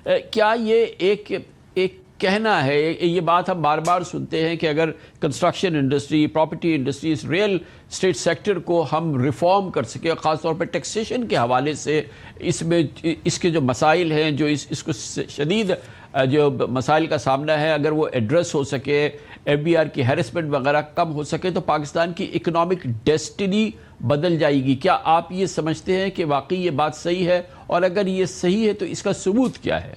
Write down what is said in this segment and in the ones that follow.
کیا یہ ایک کہنا ہے، یہ بات ہم بار بار سنتے ہیں کہ اگر کنسٹرکشن انڈسٹری، پراپرٹی انڈسٹری، اس ریئل اسٹیٹ سیکٹر کو ہم ریفارم کر سکیں، خاص طور پہ ٹیکسیشن کے حوالے سے اس میں اس کے جو مسائل ہیں، جو اس کو شدید جو مسائل کا سامنا ہے، اگر وہ ایڈریس ہو سکے، ایف بی آر کی ہیرسمنٹ وغیرہ کم ہو سکے، تو پاکستان کی اکنامک ڈیسٹنی بدل جائے گی۔ کیا آپ یہ سمجھتے ہیں کہ واقعی یہ بات صحیح ہے؟ اور اگر یہ صحیح ہے تو اس کا ثبوت کیا ہے؟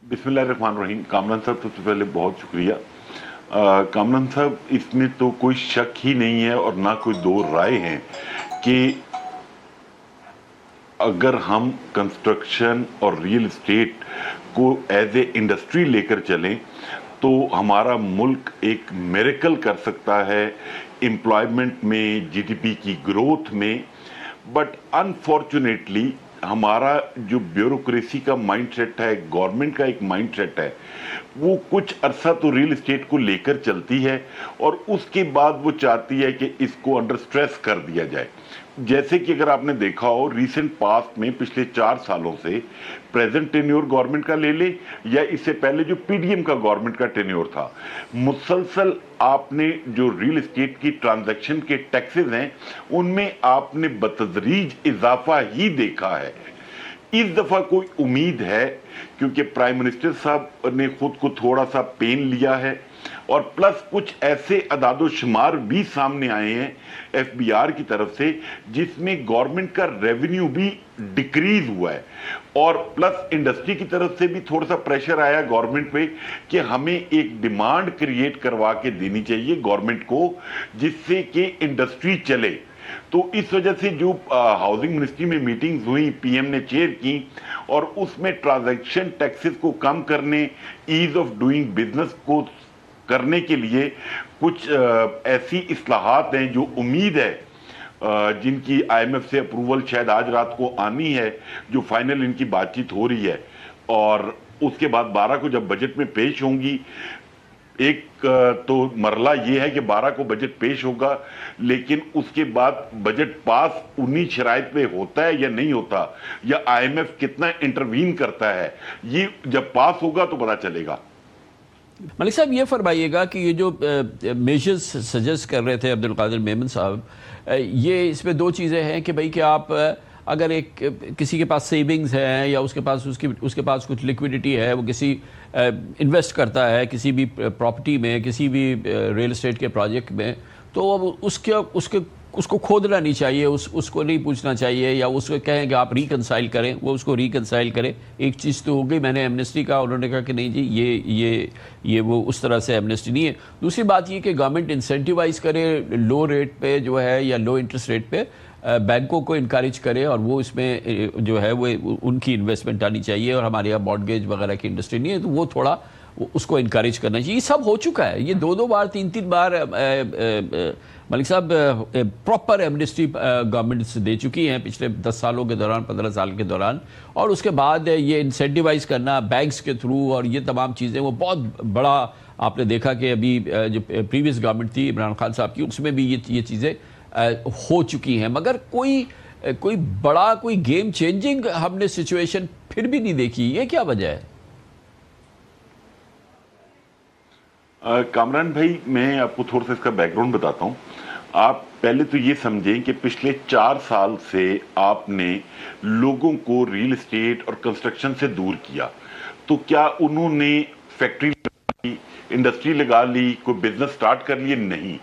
بسم اللہ الرحمن الرحیم۔ کامران صاحب سب سے پہلے بہت شکریہ۔ کامران صاحب، اس میں تو کوئی شک ہی نہیں ہے اور نہ کوئی دو رائے ہیں کہ اگر ہم کنسٹرکشن اور ریل اسٹیٹ کو ایز اے انڈسٹری لے کر چلیں تو ہمارا ملک ایک میریکل کر سکتا ہے امپلائمنٹ میں، جی ڈی پی کی گروتھ میں، بٹ انفارچونیٹلی ہمارا جو بیوروکریسی کا مائنڈ سیٹ ہے، گورنمنٹ کا ایک مائنڈ سیٹ ہے، وہ کچھ عرصہ تو ریل اسٹیٹ کو لے کر چلتی ہے اور اس کے بعد وہ چاہتی ہے کہ اس کو انڈر سٹریس کر دیا جائے۔ جیسے کہ اگر آپ نے دیکھا ہو ریسنٹ پاسٹ میں پچھلے 4 سالوں سے پریزنٹ ٹینیور گورنمنٹ کا لے لیں یا اس سے پہلے جو پی ڈی ایم کا گورنمنٹ کا ٹینیور تھا، مسلسل آپ نے جو ریل اسٹیٹ کی ٹرانزیکشن کے ٹیکسز ہیں ان میں آپ نے بتدریج اضافہ ہی دیکھا ہے۔ اس دفعہ کوئی امید ہے کیونکہ پرائم منسٹر صاحب نے خود کو تھوڑا سا پین لیا ہے اور پلس کچھ ایسے اعداد و شمار بھی سامنے آئے ہیں ایف بی آر کی طرف سے جس میں گورنمنٹ کا ریونیو بھی ڈکریز ہوا ہے، اور پلس انڈسٹری کی طرف سے بھی تھوڑا سا پریشر آیا گورنمنٹ پہ کہ ہمیں ایک ڈیمانڈ کریٹ کروا کے دینی چاہیے گورنمنٹ کو جس سے کہ انڈسٹری چلے۔ تو اس وجہ سے جو ہاؤسنگ منسٹری میں میٹنگز ہوئی، پی ایم نے چیئر کی اور اس میں ٹرانزیکشن ٹیکسز کو کم کرنے، ایز آف ڈوئنگ بزنس کو کرنے کے لیے کچھ ایسی اصلاحات ہیں جو امید ہے جن کی آئی ایم ایف سے اپروول شاید آج رات کو آنی ہے، جو فائنل ان کی بات چیت ہو رہی ہے، اور اس کے بعد 12 کو جب بجٹ میں پیش ہوں گی۔ ایک تو مرحلہ یہ ہے کہ 12 کو بجٹ پیش ہوگا، لیکن اس کے بعد بجٹ پاس انہی شرائط پہ ہوتا ہے یا نہیں ہوتا، یا آئی ایم ایف کتنا انٹروین کرتا ہے، یہ جب پاس ہوگا تو پتہ چلے گا۔ ملک صاحب یہ فرمائیے گا کہ یہ جو میجرز سجیسٹ کر رہے تھے عبدالقادر میمن صاحب، یہ اس میں 2 چیزیں ہیں کہ بھئی کہ آپ اگر ایک کسی کے پاس سیونگز ہیں یا اس کے پاس کچھ لیکویڈیٹی ہے، وہ کسی انویسٹ کرتا ہے کسی بھی پراپرٹی میں، کسی بھی ریل اسٹیٹ کے پروجیکٹ میں، تو اس کو کھودنا نہیں چاہیے، اس کو نہیں پوچھنا چاہیے یا اس کو کہیں کہ آپ ریکنسائل کریں، وہ اس کو ریکنسائل کریں۔ ایک چیز تو ہو گئی، میں نے ایمنسٹی کہا، انہوں نے کہا کہ نہیں جی یہ وہ اس طرح سے ایمنسٹی نہیں ہے۔ دوسری بات یہ کہ گورنمنٹ انسینٹیوائز کرے لو ریٹ پہ جو ہے یا لو انٹرسٹ ریٹ پہ، بینکوں کو انکریج کرے، اور وہ اس میں جو ہے وہ ان کی انویسٹمنٹ آنی چاہیے، اور ہمارے یہاں مارٹگیج وغیرہ کی انڈسٹری نہیں ہے تو وہ تھوڑا اس کو انکریج کرنا چاہیے۔ یہ سب ہو چکا ہے، یہ 2 بار 3 بار ملک صاحب پراپر ایمنسٹی گورنمنٹ دے چکی ہیں پچھلے 10 سالوں کے دوران، 15 سال کے دوران، اور اس کے بعد یہ انسینٹیوائز کرنا بینکس کے تھرو اور یہ تمام چیزیں، وہ بہت بڑا آپ نے دیکھا کہ ابھی جو پریویس گورنمنٹ تھی عمران خان صاحب کی، اس میں بھی یہ چیزیں ہو چکی ہیں، مگر کوئی بڑا کوئی گیم چینجنگ ہم نے سچویشن پھر بھی نہیں دیکھی۔ یہ کیا وجہ ہے؟ کامران بھائی، میں آپ کو تھوڑا سا اس کا بیک گراؤنڈ بتاتا ہوں۔ آپ پہلے تو یہ سمجھیں کہ پچھلے 4 سال سے آپ نے لوگوں کو ریل اسٹیٹ اور کنسٹرکشن سے دور کیا، تو کیا انہوں نے فیکٹری لگا لی، انڈسٹری لگا لی، کوئی بزنس سٹارٹ کر لیے؟ نہیں،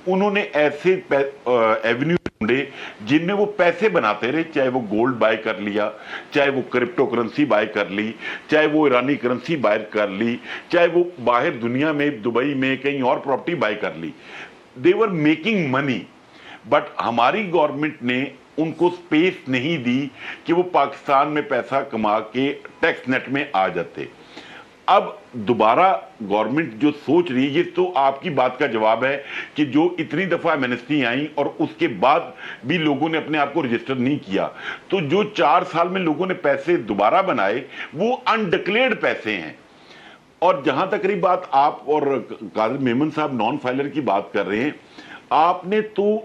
انہوں نے ایسے ایونیو ڈھونڈے جن میں وہ پیسے بناتے رہے، چاہے وہ گولڈ بائی کر لیا، چاہے وہ کرپٹو کرنسی بائی کر لی، چاہے وہ ایرانی کرنسی بائی کر لی، چاہے وہ باہر دنیا میں دبئی میں کہیں اور پراپرٹی بائی کر لی۔ they were making money، but ہماری گورنمنٹ نے ان کو سپیس نہیں دی کہ وہ پاکستان میں پیسہ کما کے ٹیکس نیٹ میں آ جاتے۔ اب دوبارہ گورنمنٹ جو سوچ رہی ہے، یہ تو آپ کی بات کا جواب ہے کہ جو اتنی دفعہ ایمنسٹی آئیں اور اس کے بعد بھی لوگوں نے اپنے آپ کو رجسٹر نہیں کیا، تو جو 4 سال میں لوگوں نے پیسے دوبارہ بنائے وہ انڈکلیئرڈ پیسے ہیں۔ اور جہاں تک رہی بات آپ اور قادر میمن صاحب نان فائلر کی بات کر رہے ہیں، آپ نے تو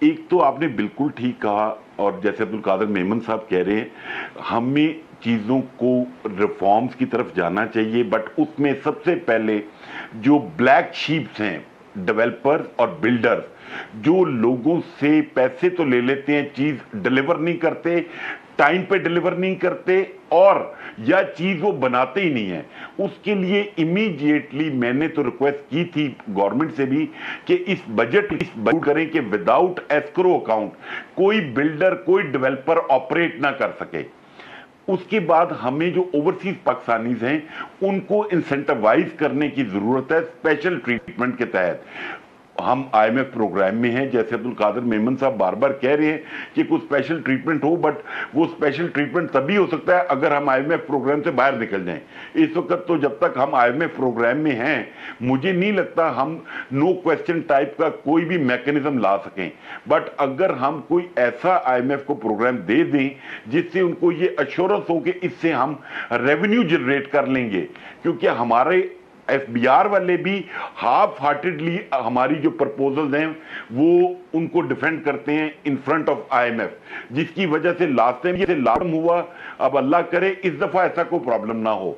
ایک تو آپ نے بالکل ٹھیک کہا، اور جیسے عبد القادر میمن صاحب کہہ رہے ہیں ہمیں چیزوں کو ریفارمز کی طرف جانا چاہیے، بٹ اس میں سب سے پہلے جو بلیک شیپس ہیں، ڈیولپرز اور بلڈرز، جو لوگوں سے پیسے تو لے لیتے ہیں، چیز ڈیلیور نہیں کرتے، ٹائم پہ ڈیلیور نہیں کرتے، اور یا چیز وہ بناتے ہی نہیں ہیں، اس کے لیے امیڈیٹلی میں نے تو ریکویسٹ کی تھی گورنمنٹ سے بھی کہ اس بجٹ کریں کہ وداؤٹ ایسکرو اکاؤنٹ کوئی بلڈر کوئی ڈیولپر آپریٹ نہ کر سکے۔ اس کے بعد ہمیں جو اوورسیز پاکستانیز ہیں ان کو انسینٹیوائز کرنے کی ضرورت ہے اسپیشل ٹریٹمنٹ کے تحت۔ ہم آئی ایم ایف پروگرام میں ہیں، جیسے عبد القادر میمن صاحب بار بار کہہ رہے ہیں کہ کوئی اسپیشل ٹریٹمنٹ ہو، بٹ وہ اسپیشل ٹریٹمنٹ تبھی ہو سکتا ہے اگر ہم آئی ایم ایف پروگرام سے باہر نکل جائیں۔ اس وقت تو جب تک ہم آئی ایم ایف پروگرام میں ہیں مجھے نہیں لگتا ہم نو کویسچن ٹائپ کا کوئی بھی میکنزم لا سکیں، بٹ اگر ہم کوئی ایسا آئی ایم ایف کو پروگرام دے دیں جس سے ان کو یہ ایشورنس ہو کہ اس سے ہم ریونیو جنریٹ کر لیں گے، کیونکہ ہمارے ایف بی آر والے بھی ہاف ہارٹیڈلی ہماری جو پرپوزلز ہیں وہ ان کو ڈیفینڈ کرتے ہیں in front of I M F, جس کی وجہ سے لاسٹ ٹائم یہ لارم ہوا۔ اب اللہ کرے اس دفعہ ایسا کوئی پرابلم نہ ہو۔